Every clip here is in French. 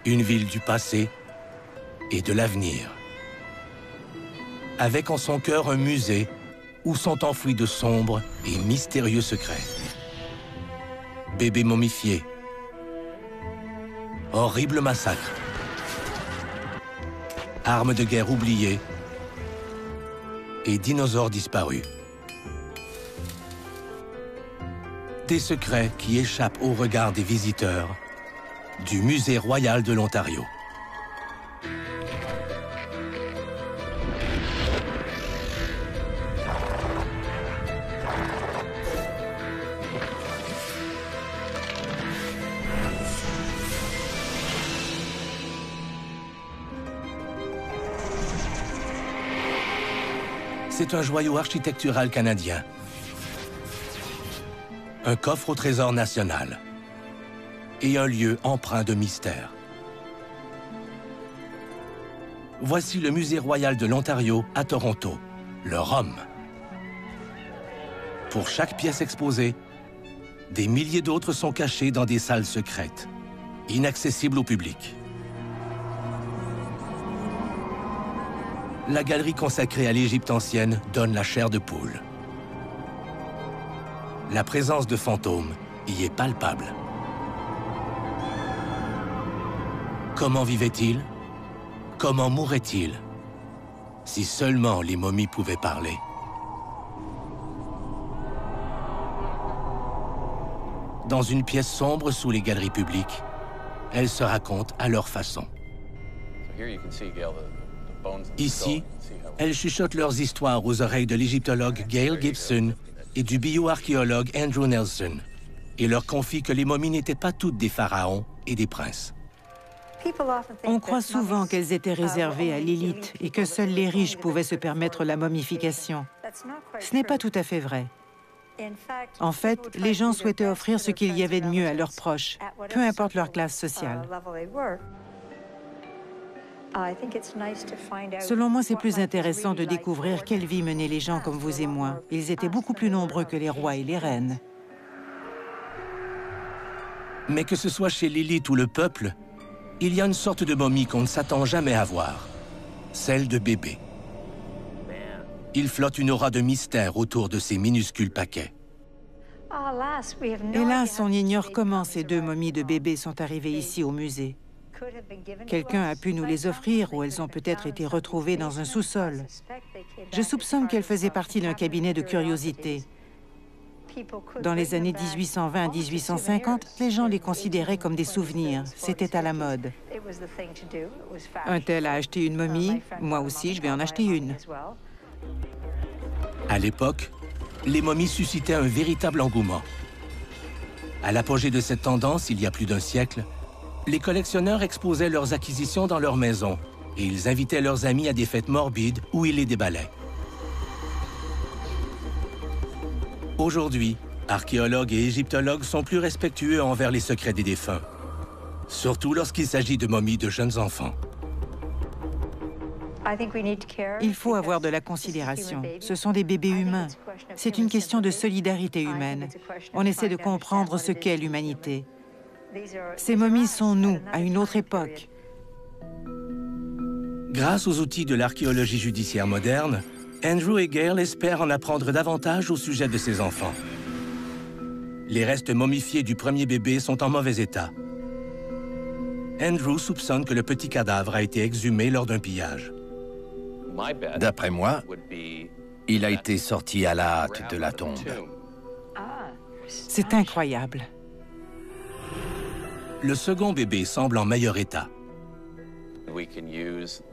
Une ville du passé et de l'avenir. Avec en son cœur un musée où sont enfouis de sombres et mystérieux secrets. Bébés momifiés. Horrible massacre. Armes de guerre oubliées. Et dinosaures disparus. Des secrets qui échappent au regard des visiteurs du Musée royal de l'Ontario. C'est un joyau architectural canadien. Un coffre au trésor national. Et un lieu empreint de mystère. Voici le Musée royal de l'Ontario à Toronto, le ROM. Pour chaque pièce exposée, des milliers d'autres sont cachées dans des salles secrètes, inaccessibles au public. La galerie consacrée à l'Égypte ancienne donne la chair de poule. La présence de fantômes y est palpable. Comment vivaient-ils? Comment mouraient-ils? Si seulement les momies pouvaient parler. Dans une pièce sombre sous les galeries publiques, elles se racontent à leur façon. Ici, elles chuchotent leurs histoires aux oreilles de l'égyptologue Gail Gibson et du bioarchéologue Andrew Nelson, et leur confient que les momies n'étaient pas toutes des pharaons et des princes. On croit souvent qu'elles étaient réservées à l'élite et que seuls les riches pouvaient se permettre la momification. Ce n'est pas tout à fait vrai. En fait, les gens souhaitaient offrir ce qu'il y avait de mieux à leurs proches, peu importe leur classe sociale. Selon moi, c'est plus intéressant de découvrir quelle vie menaient les gens comme vous et moi. Ils étaient beaucoup plus nombreux que les rois et les reines. Mais que ce soit chez l'élite ou le peuple, il y a une sorte de momie qu'on ne s'attend jamais à voir, celle de bébé. Il flotte une aura de mystère autour de ces minuscules paquets. Hélas, on ignore comment ces deux momies de bébés sont arrivées ici au musée. Quelqu'un a pu nous les offrir ou elles ont peut-être été retrouvées dans un sous-sol. Je soupçonne qu'elles faisaient partie d'un cabinet de curiosité. Dans les années 1820 à 1850, les gens les considéraient comme des souvenirs. C'était à la mode. Un tel a acheté une momie, moi aussi je vais en acheter une. À l'époque, les momies suscitaient un véritable engouement. À l'apogée de cette tendance, il y a plus d'un siècle, les collectionneurs exposaient leurs acquisitions dans leur maison et ils invitaient leurs amis à des fêtes morbides où ils les déballaient. Aujourd'hui, archéologues et égyptologues sont plus respectueux envers les secrets des défunts, surtout lorsqu'il s'agit de momies de jeunes enfants. Il faut avoir de la considération. Ce sont des bébés humains. C'est une question de solidarité humaine. On essaie de comprendre ce qu'est l'humanité. Ces momies sont nous, à une autre époque. Grâce aux outils de l'archéologie judiciaire moderne, Andrew et Gail espèrent en apprendre davantage au sujet de ces enfants. Les restes momifiés du premier bébé sont en mauvais état. Andrew soupçonne que le petit cadavre a été exhumé lors d'un pillage. D'après moi, il a été sorti à la hâte de la tombe. C'est incroyable. Le second bébé semble en meilleur état.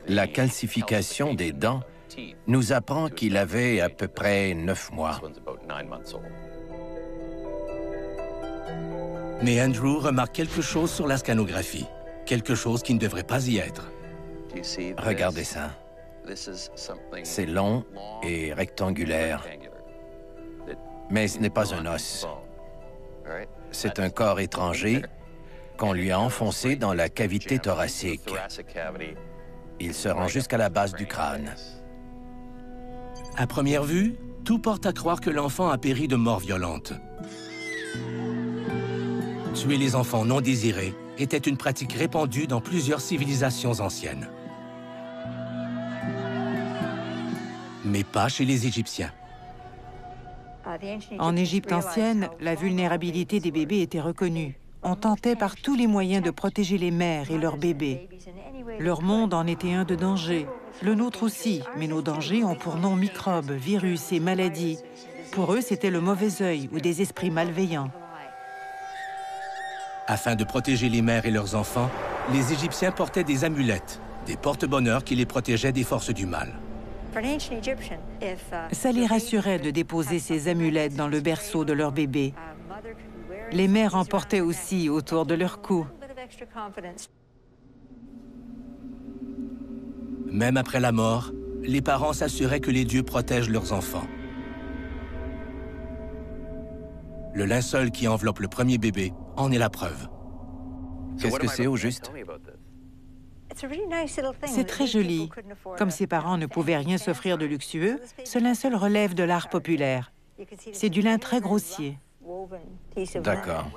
La calcification des dents nous apprend qu'il avait à peu près 9 mois. Mais Andrew remarque quelque chose sur la scanographie, quelque chose qui ne devrait pas y être. Regardez ça. C'est long et rectangulaire, mais ce n'est pas un os. C'est un corps étranger qu'on lui a enfoncé dans la cavité thoracique. Il se rend jusqu'à la base du crâne. À première vue, tout porte à croire que l'enfant a péri de mort violente. Tuer les enfants non désirés était une pratique répandue dans plusieurs civilisations anciennes. Mais pas chez les Égyptiens. En Égypte ancienne, la vulnérabilité des bébés était reconnue. On tentait par tous les moyens de protéger les mères et leurs bébés. Leur monde en était un de danger. Le nôtre aussi, mais nos dangers ont pour nom microbes, virus et maladies. Pour eux, c'était le mauvais œil ou des esprits malveillants. Afin de protéger les mères et leurs enfants, les Égyptiens portaient des amulettes, des porte-bonheur qui les protégeaient des forces du mal. Ça les rassurait de déposer ces amulettes dans le berceau de leur bébé. Les mères en portaient aussi autour de leur cou. Même après la mort, les parents s'assuraient que les dieux protègent leurs enfants. Le linceul qui enveloppe le premier bébé en est la preuve. Qu'est-ce que c'est au juste? C'est très joli. Comme ses parents ne pouvaient rien s'offrir de luxueux, ce linceul relève de l'art populaire. C'est du lin très grossier. D'accord.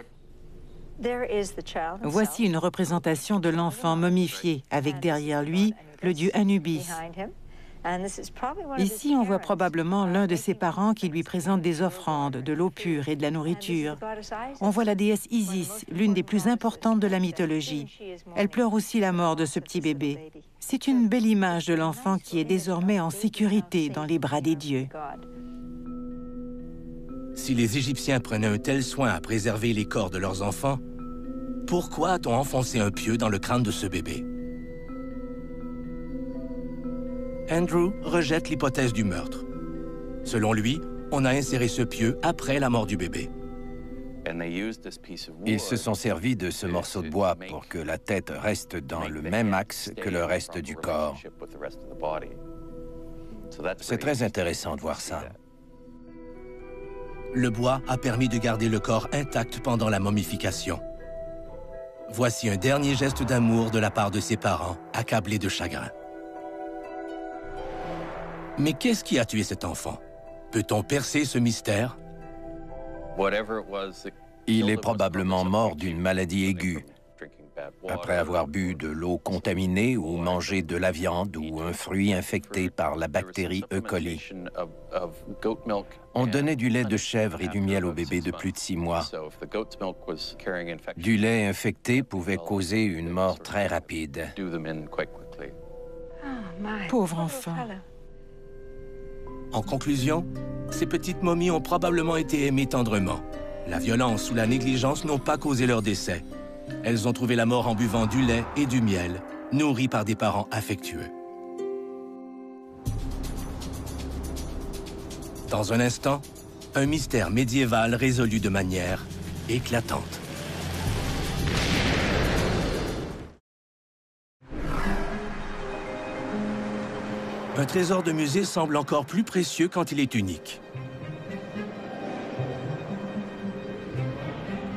Voici une représentation de l'enfant momifié, avec derrière lui le dieu Anubis. Ici, on voit probablement l'un de ses parents qui lui présente des offrandes, de l'eau pure et de la nourriture. On voit la déesse Isis, l'une des plus importantes de la mythologie. Elle pleure aussi la mort de ce petit bébé. C'est une belle image de l'enfant qui est désormais en sécurité dans les bras des dieux. Si les Égyptiens prenaient un tel soin à préserver les corps de leurs enfants, pourquoi a-t-on enfoncé un pieu dans le crâne de ce bébé? Andrew rejette l'hypothèse du meurtre. Selon lui, on a inséré ce pieu après la mort du bébé. Ils se sont servis de ce morceau de bois pour que la tête reste dans le même axe que le reste du corps. C'est très intéressant de voir ça. Le bois a permis de garder le corps intact pendant la momification. Voici un dernier geste d'amour de la part de ses parents, accablés de chagrin. Mais qu'est-ce qui a tué cet enfant? Peut-on percer ce mystère? Il est probablement mort d'une maladie aiguë, après avoir bu de l'eau contaminée ou mangé de la viande ou un fruit infecté par la bactérie E. coli. On donnait du lait de chèvre et du miel au bébé de plus de 6 mois. Du lait infecté pouvait causer une mort très rapide. Pauvre enfant. En conclusion, ces petites momies ont probablement été aimées tendrement. La violence ou la négligence n'ont pas causé leur décès. Elles ont trouvé la mort en buvant du lait et du miel, nourris par des parents affectueux. Dans un instant, un mystère médiéval résolu de manière éclatante. Un trésor de musée semble encore plus précieux quand il est unique.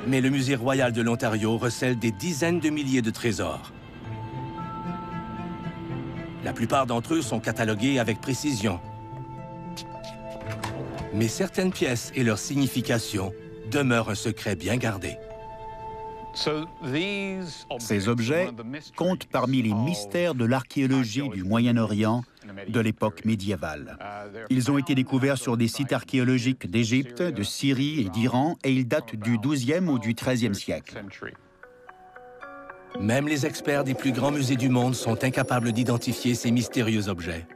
Mais le Musée royal de l'Ontario recèle des dizaines de milliers de trésors. La plupart d'entre eux sont catalogués avec précision. Mais certaines pièces et leur signification demeurent un secret bien gardé. Ces objets comptent parmi les mystères de l'archéologie du Moyen-Orient de l'époque médiévale. Ils ont été découverts sur des sites archéologiques d'Égypte, de Syrie et d'Iran et ils datent du XIIe ou du XIIIe siècle. Même les experts des plus grands musées du monde sont incapables d'identifier ces mystérieux objets.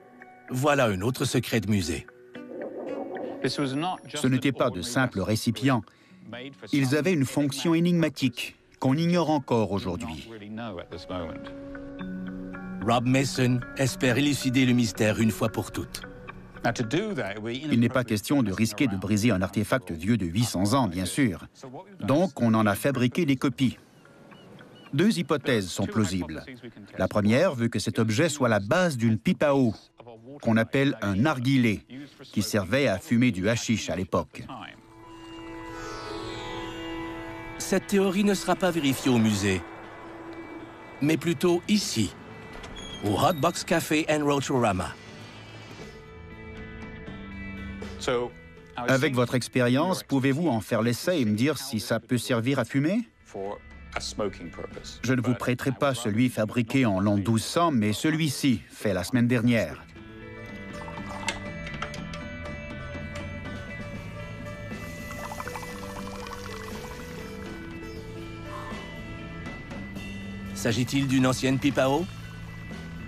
Voilà un autre secret de musée. Ce n'étaient pas de simples récipients. Ils avaient une fonction énigmatique qu'on ignore encore aujourd'hui. Rob Mason espère élucider le mystère une fois pour toutes. Il n'est pas question de risquer de briser un artefact vieux de 800 ans, bien sûr. Donc, on en a fabriqué des copies. 2 hypothèses sont plausibles. La première veut que cet objet soit la base d'une pipe à eau, qu'on appelle un narguilé, qui servait à fumer du hashish à l'époque. Cette théorie ne sera pas vérifiée au musée, mais plutôt ici, au Hot Box Café and Rotorama. Avec votre expérience, pouvez-vous en faire l'essai et me dire si ça peut servir à fumer? Je ne vous prêterai pas celui fabriqué en l'an 1200, mais celui-ci, fait la semaine dernière. S'agit-il d'une ancienne pipe à eau?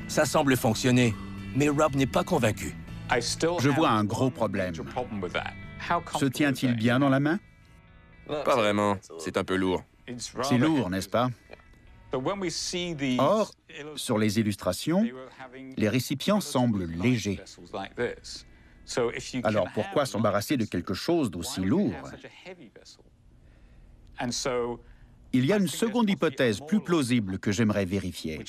Ça semble fonctionner, mais Rob n'est pas convaincu. Je vois un gros problème. Se tient-il bien dans la main? Pas vraiment, c'est un peu lourd. C'est lourd, n'est-ce pas? Or, sur les illustrations, les récipients semblent légers. Alors pourquoi s'embarrasser de quelque chose d'aussi lourd? Il y a une seconde hypothèse plus plausible que j'aimerais vérifier.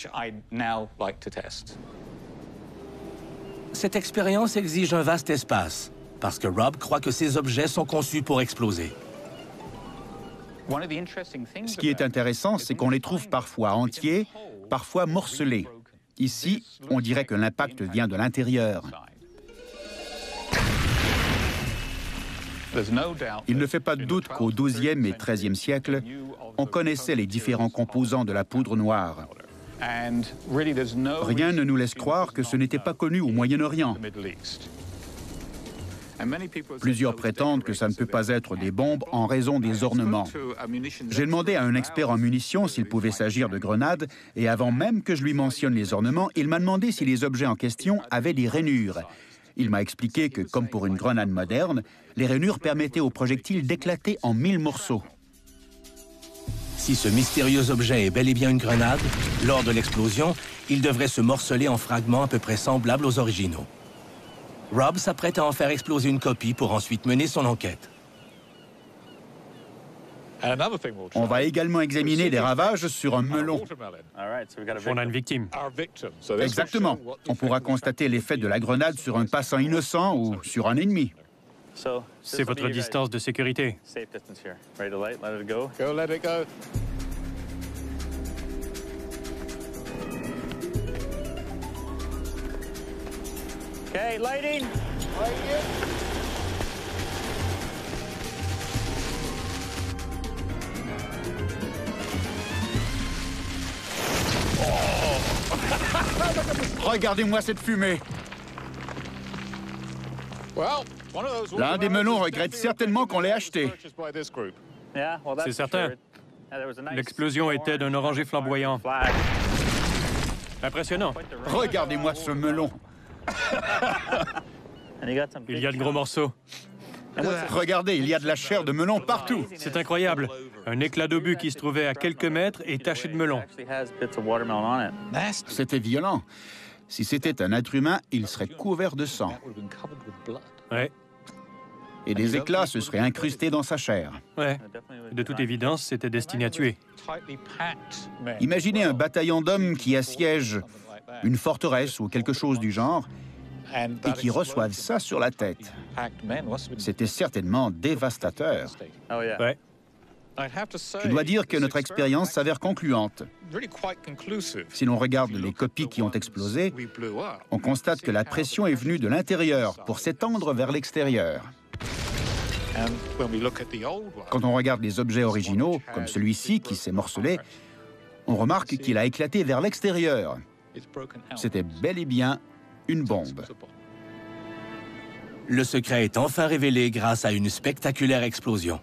Cette expérience exige un vaste espace, parce que Rob croit que ces objets sont conçus pour exploser. Ce qui est intéressant, c'est qu'on les trouve parfois entiers, parfois morcelés. Ici, on dirait que l'impact vient de l'intérieur. Il ne fait pas de doute qu'au XIIe et XIIIe siècle, on connaissait les différents composants de la poudre noire. Rien ne nous laisse croire que ce n'était pas connu au Moyen-Orient. Plusieurs prétendent que ça ne peut pas être des bombes en raison des ornements. J'ai demandé à un expert en munitions s'il pouvait s'agir de grenades, et avant même que je lui mentionne les ornements, il m'a demandé si les objets en question avaient des rainures. Il m'a expliqué que, comme pour une grenade moderne, les rainures permettaient aux projectiles d'éclater en 1000 morceaux. Si ce mystérieux objet est bel et bien une grenade, lors de l'explosion, il devrait se morceler en fragments à peu près semblables aux originaux. Rob s'apprête à en faire exploser une copie pour ensuite mener son enquête. On va également examiner les ravages sur un melon. On a une victime. Exactement. On pourra constater l'effet de la grenade sur un passant innocent ou sur un ennemi. C'est votre distance de sécurité. Okay, lighting. Regardez-moi cette fumée. L'un des melons regrette certainement qu'on l'ait acheté. C'est certain. L'explosion était d'un orangé flamboyant. Impressionnant. Regardez-moi ce melon. Il y a de gros morceaux. Regardez, il y a de la chair de melon partout. C'est incroyable. Un éclat d'obus qui se trouvait à quelques mètres est taché de melon. C'était violent. Si c'était un être humain, il serait couvert de sang. Ouais, Et des éclats se seraient incrustés dans sa chair. ouais. De toute évidence, c'était destiné à tuer. Imaginez un bataillon d'hommes qui assiège une forteresse ou quelque chose du genre et qui reçoivent ça sur la tête. C'était certainement dévastateur. Ouais. Je dois dire que notre expérience s'avère concluante. Si l'on regarde les copies qui ont explosé, on constate que la pression est venue de l'intérieur pour s'étendre vers l'extérieur. Quand on regarde les objets originaux, comme celui-ci qui s'est morcelé, on remarque qu'il a éclaté vers l'extérieur. C'était bel et bien une bombe. Le secret est enfin révélé grâce à une spectaculaire explosion.